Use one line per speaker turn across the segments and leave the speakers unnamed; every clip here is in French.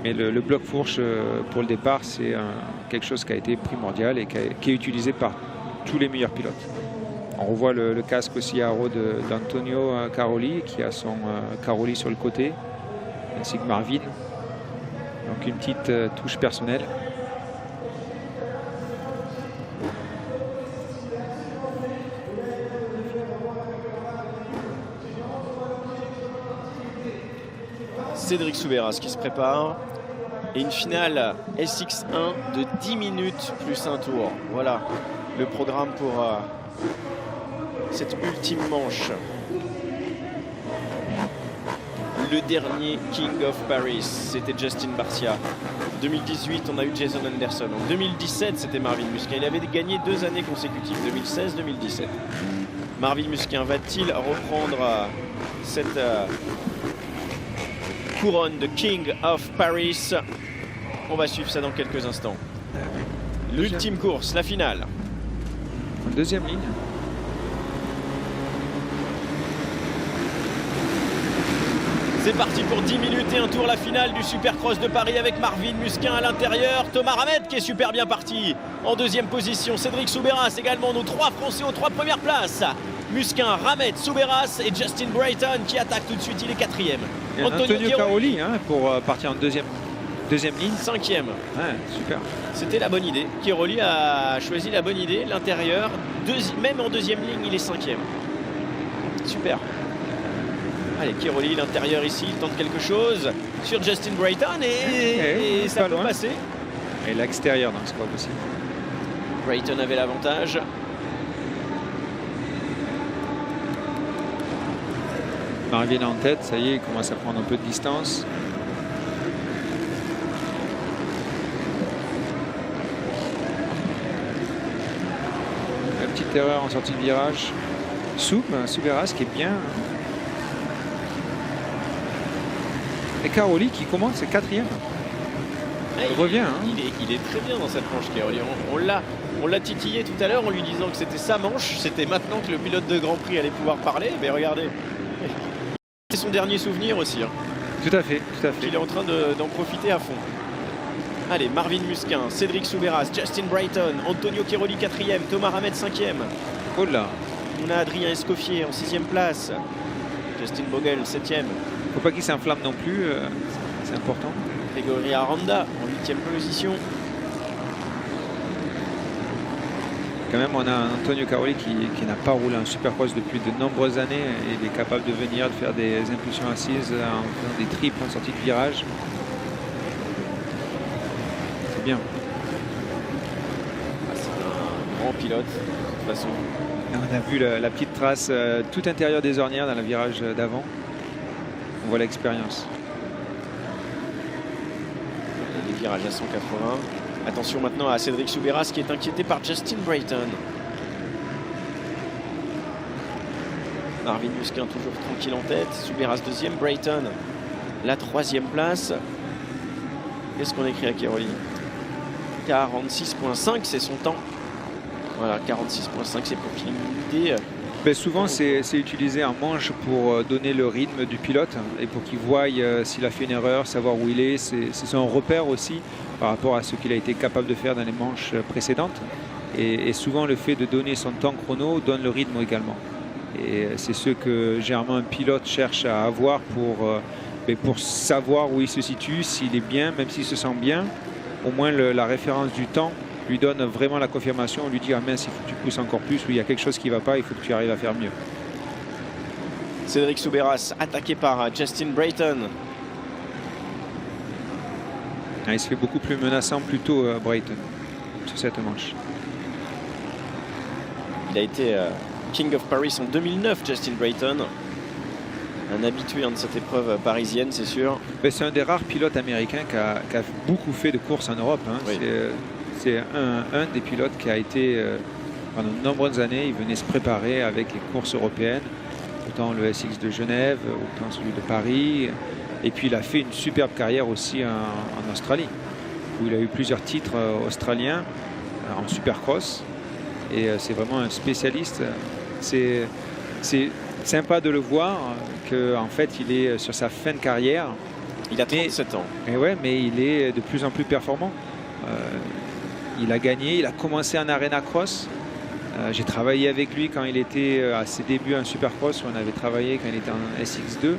Mais le bloc fourche pour le départ, c'est quelque chose qui a été primordial et qui est utilisé par tous les meilleurs pilotes. On revoit le casque aussi à Haro d'Antonio Caroli, qui a son Caroli sur le côté, ainsi que Marvin. Donc une petite touche personnelle.
Cédric Soubeyras qui se prépare. Et une finale SX1 de 10 minutes plus un tour. Voilà le programme pour cette ultime manche. Le dernier King of Paris, c'était Justin Barcia. En 2018, on a eu Jason Anderson. En 2017, c'était Marvin Musquin. Il avait gagné 2 années consécutives, 2016-2017. Marvin Musquin va-t-il reprendre cette couronne de King of Paris? On va suivre ça dans quelques instants. L'ultime course, la finale.
En deuxième ligne.
C'est parti pour 10 minutes et un tour, la finale du Supercross de Paris avec Marvin Musquin à l'intérieur. Thomas Ramette qui est super bien parti en deuxième position. Cédric Soubeyras également, nos 3 Français aux 3 premières places. Musquin, Ramette, Soubeyras et Justin Brayton qui attaque tout de suite, il est 4e.
Antonio Caroli pour partir en deuxième ligne.
5e.
Ouais, super.
C'était la bonne idée. Kiroli a choisi la bonne idée. L'intérieur, même en deuxième ligne, il est 5e. Super. Allez, Kiroli, l'intérieur ici, il tente quelque chose sur Justin Brayton et ça peut passer.
Et l'extérieur, non, c'est pas possible.
Brayton avait l'avantage.
Marvin en tête, ça y est, il commence à prendre un peu de distance. Une petite erreur en sortie de virage. Soubeyras qui est bien. Et Caroli qui commence, c'est 4e. Il revient.
Il est très bien dans cette manche, Caroli. On l'a titillé tout à l'heure en lui disant que c'était sa manche. C'était maintenant que le pilote de Grand Prix allait pouvoir parler. Mais regardez. C'est son dernier souvenir aussi. Hein.
Tout à fait.
Il est en train d'en profiter à fond. Allez, Marvin Musquin, Cédric Soubeyras, Justin Brayton, Antonio Kiroli 4e, Thomas Ramette 5e.
Oh là.
On a Adrien Escoffier en 6e place. Justin Bogle 7e.
Faut pas qu'il s'inflamme non plus, c'est important.
Grégory Aranda en 8e position.
Quand même, on a un Antonio Caroli qui n'a pas roulé un Supercross depuis de nombreuses années. Et il est capable de venir, de faire des impulsions assises, en faisant des triples en sortie de virage. C'est bien.
C'est un grand pilote, de toute façon.
On a vu la petite trace tout intérieur des ornières dans le virage d'avant. On voit l'expérience.
Les virages à 180. Attention maintenant à Cédric Soubeyras qui est inquiété par Justin Brayton. Marvin Musquin toujours tranquille en tête. Soubeyras 2e, Brayton la 3e place. Qu'est-ce qu'on écrit à Kiroli? 46.5, c'est son temps. Voilà, 46.5, c'est pour qu'il ait une idée.
Ben souvent, c'est utilisé en manche pour donner le rythme du pilote et pour qu'il voie s'il a fait une erreur, savoir où il est. C'est un repère aussi par rapport à ce qu'il a été capable de faire dans les manches précédentes. Et souvent, le fait de donner son temps chrono donne le rythme également. Et c'est ce que généralement un pilote cherche à avoir pour savoir où il se situe, s'il est bien, même s'il se sent bien. Au moins, la référence du temps lui donne vraiment la confirmation. On lui dit, ah mince, il faut que tu pousses encore plus, ou il y a quelque chose qui ne va pas, il faut que tu arrives à faire mieux.
Cédric Soubeyras attaqué par Justin Brayton.
Ah, il se fait beaucoup plus menaçant plutôt Brayton sur cette manche.
Il a été King of Paris en 2009, Justin Brayton. Un habitué de cette épreuve parisienne, c'est sûr.
C'est un des rares pilotes américains qui a beaucoup fait de courses en Europe. Hein.
Oui.
C'est un des pilotes qui a été, pendant de nombreuses années, il venait se préparer avec les courses européennes, autant le SX de Genève, autant celui de Paris. Et puis il a fait une superbe carrière aussi en Australie, où il a eu plusieurs titres australiens en Supercross. Et c'est vraiment un spécialiste. C'est sympa de le voir, qu'en fait il est sur sa fin de carrière.
Il a 37 ans.
Et ouais, mais il est de plus en plus performant. Il a gagné, il a commencé en Arena Cross. J'ai travaillé avec lui quand il était à ses débuts en Supercross. On avait travaillé quand il était en SX2.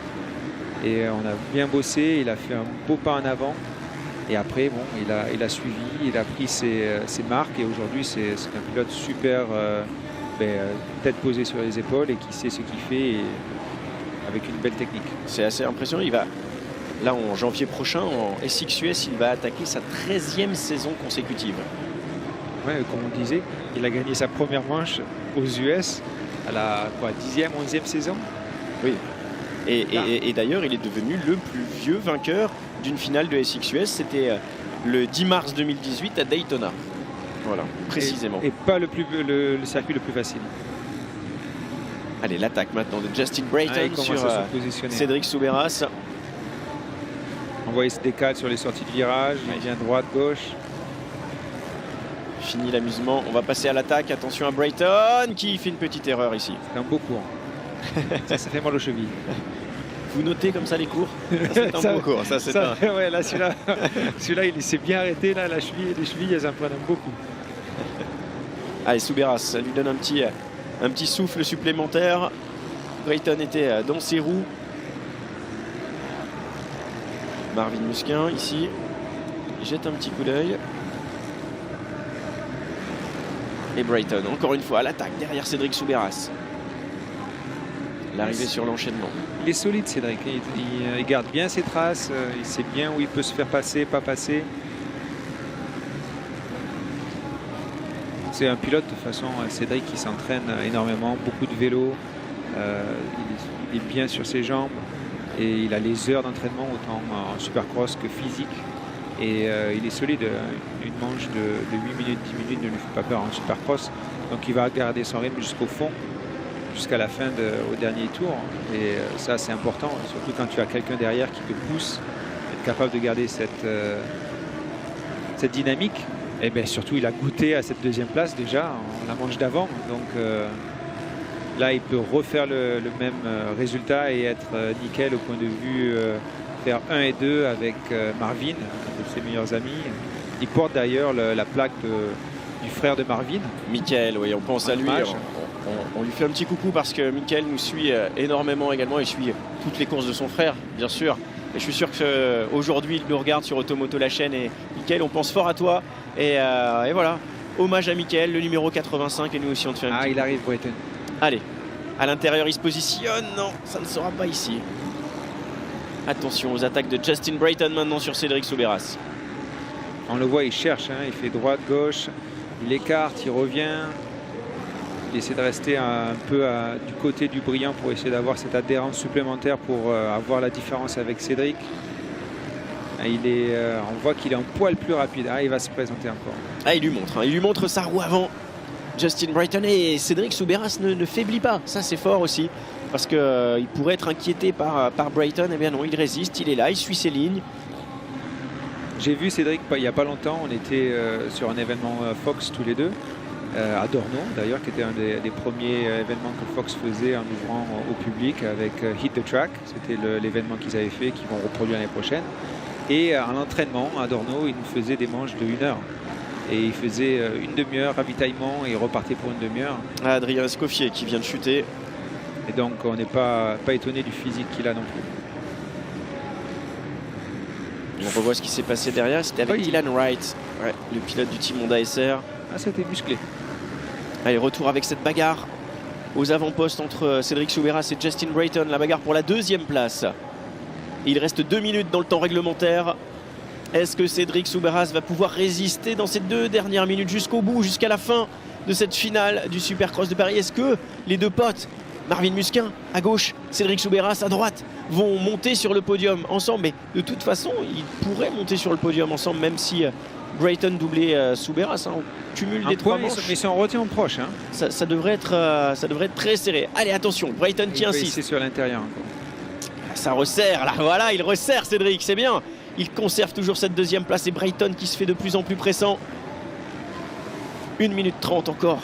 Et on a bien bossé, il a fait un beau pas en avant. Et après, bon, il a suivi, il a pris ses marques. Et aujourd'hui, c'est un pilote super, tête posée sur les épaules et qui sait ce qu'il fait et avec une belle technique.
C'est assez impressionnant. Il va, là, en janvier prochain, en SX-US, il va attaquer sa 13e saison consécutive.
Ouais, comme on disait, il a gagné sa première manche aux US à la 10e, 11e saison.
Oui. Et d'ailleurs, il est devenu le plus vieux vainqueur d'une finale de SX-US. C'était le 10 mars 2018 à Daytona. Voilà, précisément.
Et pas le circuit le plus facile.
Allez, l'attaque maintenant de Justin Brayton sur Cédric Soubeyras.
On voit il se décale sur les sorties de virage, il vient droite, gauche.
Fini l'amusement, on va passer à l'attaque. Attention à Brayton qui fait une petite erreur ici.
C'est un beau cours. ça fait mal aux chevilles.
Vous notez comme ça les cours? C'est un beau cours. Ça,
ouais, là, celui-là, il s'est bien arrêté. Là, les chevilles, elles en prennent beaucoup.
Allez, Soubeyras, ça lui donne un petit souffle supplémentaire. Brayton était dans ses roues. Marvin Musquin ici, il jette un petit coup d'œil. Et Brayton, encore une fois, à l'attaque derrière Cédric Soubeyras. L'arrivée sur l'enchaînement.
Il est solide, Cédric. Il garde bien ses traces. Il sait bien où il peut se faire passer, pas passer. C'est un pilote, de toute façon, Cédric, qui s'entraîne énormément, beaucoup de vélo. Il est bien sur ses jambes. Et il a les heures d'entraînement, autant en supercross que physique. Et il est solide. Une manche de 8 minutes, 10 minutes ne lui fait pas peur en supercross. Donc il va garder son rythme jusqu'au fond, jusqu'à la fin, au dernier tour. Et ça, c'est important, surtout quand tu as quelqu'un derrière qui te pousse, être capable de garder cette dynamique. Et bien surtout, il a goûté à cette deuxième place déjà en la manche d'avant. Donc là, il peut refaire le même résultat et être nickel au point de vue faire 1 et 2 avec Marvin, un de ses meilleurs amis. Il porte d'ailleurs la plaque du frère de Marvin.
Michael, oui, on pense à lui. On lui fait un petit coucou parce que Michael nous suit énormément également. Il suit toutes les courses de son frère, bien sûr. Et je suis sûr qu'aujourd'hui, il nous regarde sur Automoto la chaîne. Et Michael, on pense fort à toi. Et voilà, hommage à Michael, le numéro 85. Et nous aussi, on te fait un petit
il arrive, Brayton.
Allez, à l'intérieur, il se positionne. Non, ça ne sera pas ici. Attention aux attaques de Justin Brayton maintenant sur Cédric Soubeyras.
On le voit, il cherche, il fait droite, gauche, il écarte, il revient. Il essaie de rester un peu du côté du brillant pour essayer d'avoir cette adhérence supplémentaire pour avoir la différence avec Cédric. On voit qu'il est un poil plus rapide. Il va se présenter encore.
Il lui montre sa roue avant. Justin Brayton, et Cédric Soubeyras ne faiblit pas. Ça, c'est fort aussi. Parce qu'il pourrait être inquiété par Brayton. Eh bien non, il résiste, il est là, il suit ses lignes.
J'ai vu Cédric il n'y a pas longtemps. On était sur un événement Fox tous les deux. À Dorno d'ailleurs, qui était un des premiers événements que Fox faisait en ouvrant au public avec Hit the Track. C'était l'événement qu'ils avaient fait, qu'ils vont reproduire l'année prochaine. Et à l'entraînement à Dorno, ils nous faisaient des manches de 1 heure. Et il faisait une demi-heure ravitaillement et il repartait pour une demi-heure.
Adrien Escoffier qui vient de chuter.
Et donc on n'est pas étonné du physique qu'il a non plus.
On revoit ce qui s'est passé derrière. C'était avec Dylan Wright, le pilote du team Honda SR.
C'était musclé.
Allez, retour avec cette bagarre aux avant-postes entre Cédric Soubeyras et Justin Brayton. La bagarre pour la 2e place. Il reste 2 minutes dans le temps réglementaire. Est-ce que Cédric Soubeyras va pouvoir résister dans ces 2 dernières minutes jusqu'au bout, jusqu'à la fin de cette finale du Supercross de Paris? Est-ce que les 2 potes, Marvin Musquin à gauche, Cédric Soubeyras à droite, vont monter sur le podium ensemble? Mais de toute façon, ils pourraient monter sur le podium ensemble, même si Brayton doublait Soubeyras. On cumule les 3 manches.
Mais c'est en retient proche.
Ça devrait être très serré. Allez, attention, Brayton qui insiste.
C'est sur l'intérieur encore.
Ça resserre, là, voilà, il resserre Cédric, c'est bien. Il conserve toujours cette 2e place et Brayton qui se fait de plus en plus pressant. 1 minute 30 encore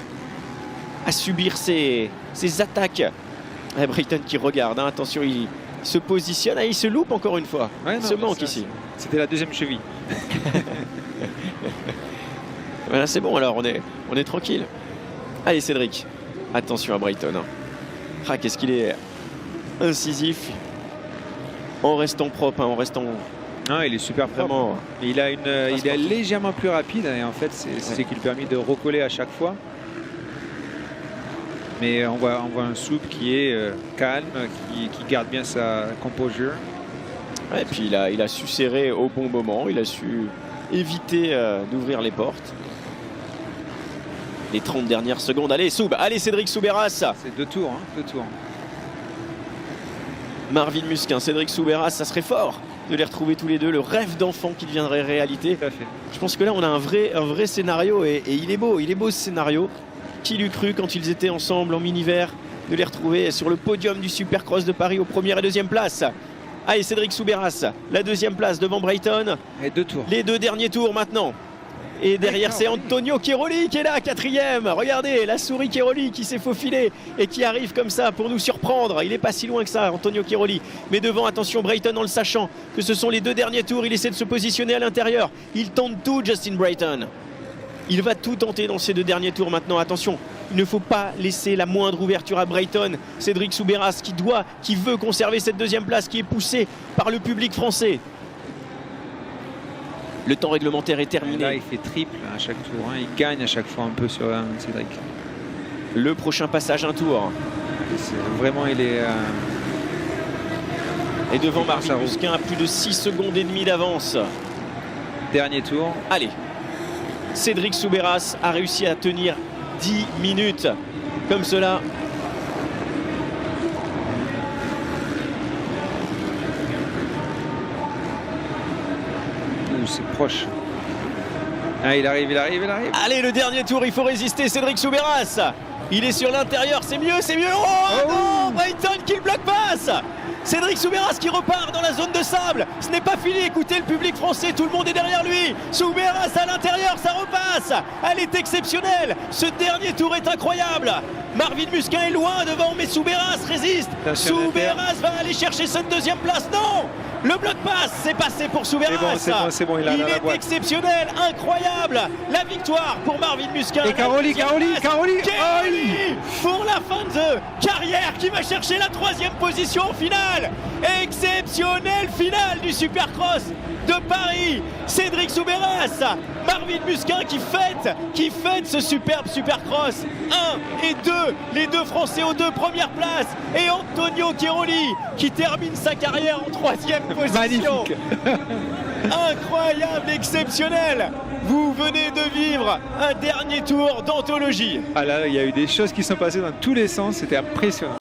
à subir ces attaques. Et Brayton qui regarde, attention, se positionne. Ah, il se loupe encore une fois.
Ouais,
Il se manque ici.
C'était la deuxième cheville.
Voilà, c'est bon, alors on est tranquille. Allez, Cédric, attention à Brayton. Ah, qu'est-ce qu'il est incisif en restant propre, en restant
Non, il est super propre.
vraiment.
Il est légèrement plus rapide et en fait c'est ce qui lui permet de recoller à chaque fois. Mais on voit un Soupe qui est calme, qui garde bien sa composure.
Ouais, et puis il a su serrer au bon moment, il a su éviter d'ouvrir les portes. Les 30 dernières secondes, allez allez Cédric Soubeyras.
C'est 2 tours, hein, 2 tours.
Marvin Musquin, Cédric Soubeyras, ça serait fort de les retrouver tous les deux, le rêve d'enfant qui deviendrait réalité.
Tout à fait.
Je pense que là on a un vrai scénario et il est beau ce scénario. Qui l'eût cru quand ils étaient ensemble en mini-vert de les retrouver sur le podium du Supercross de Paris aux première et deuxième place. Allez, Cédric Soubeyras, la deuxième place devant Brayton.
Et 2 tours.
Les 2 derniers tours maintenant. Et derrière, c'est Antonio Chiaroli qui est là, 4e. Regardez, la souris Chiaroli qui s'est faufilée et qui arrive comme ça pour nous surprendre. Il n'est pas si loin que ça, Antonio Chiaroli. Mais devant, attention, Brayton en le sachant que ce sont les 2 derniers tours. Il essaie de se positionner à l'intérieur. Il tente tout, Justin Brayton. Il va tout tenter dans ces 2 derniers tours maintenant. Attention, il ne faut pas laisser la moindre ouverture à Brayton. Cédric Soubeyras qui veut conserver cette 2e place qui est poussée par le public français. Le temps réglementaire est terminé.
Là, il fait triple à chaque tour. Hein. Il gagne à chaque fois un peu sur Cédric.
Le prochain passage, un tour.
Vraiment, il est...
Et devant Marvin Musquin à plus de 6 secondes et demie d'avance.
Dernier tour.
Allez. Cédric Soubeyras a réussi à tenir 10 minutes. Comme cela.
C'est proche. Ah, il arrive.
Allez, le dernier tour, il faut résister, Cédric Soubeyras. Il est sur l'intérieur, c'est mieux. Oh non, Brayton qui le bloque passe. Cédric Soubeyras qui repart dans la zone de sable. Ce n'est pas fini, écoutez le public français, tout le monde est derrière lui. Soubeyras à l'intérieur, ça repasse. Elle est exceptionnelle. Ce dernier tour est incroyable. Marvin Musquin est loin devant, mais Soubeyras résiste. Soubeyras va aller chercher cette 2e place. Non, le bloc passe, c'est passé pour Soubeyras.
C'est bon, il
est exceptionnel, incroyable. La victoire pour Marvin Musquin.
Et Chiaroli
pour la fin de carrière qui va chercher la 3e position en finale. Exceptionnelle finale du Supercross de Paris. Cédric Soubeyras, Marvin Musquin qui fête ce superbe Supercross 1 et 2, les 2 Français aux 2 premières places, et Antonio Chiaroli qui termine sa carrière en 3e position.
Magnifique.
Incroyable, exceptionnel. Vous venez de vivre un dernier tour d'anthologie.
Ah là, il y a eu des choses qui sont passées dans tous les sens, c'était impressionnant.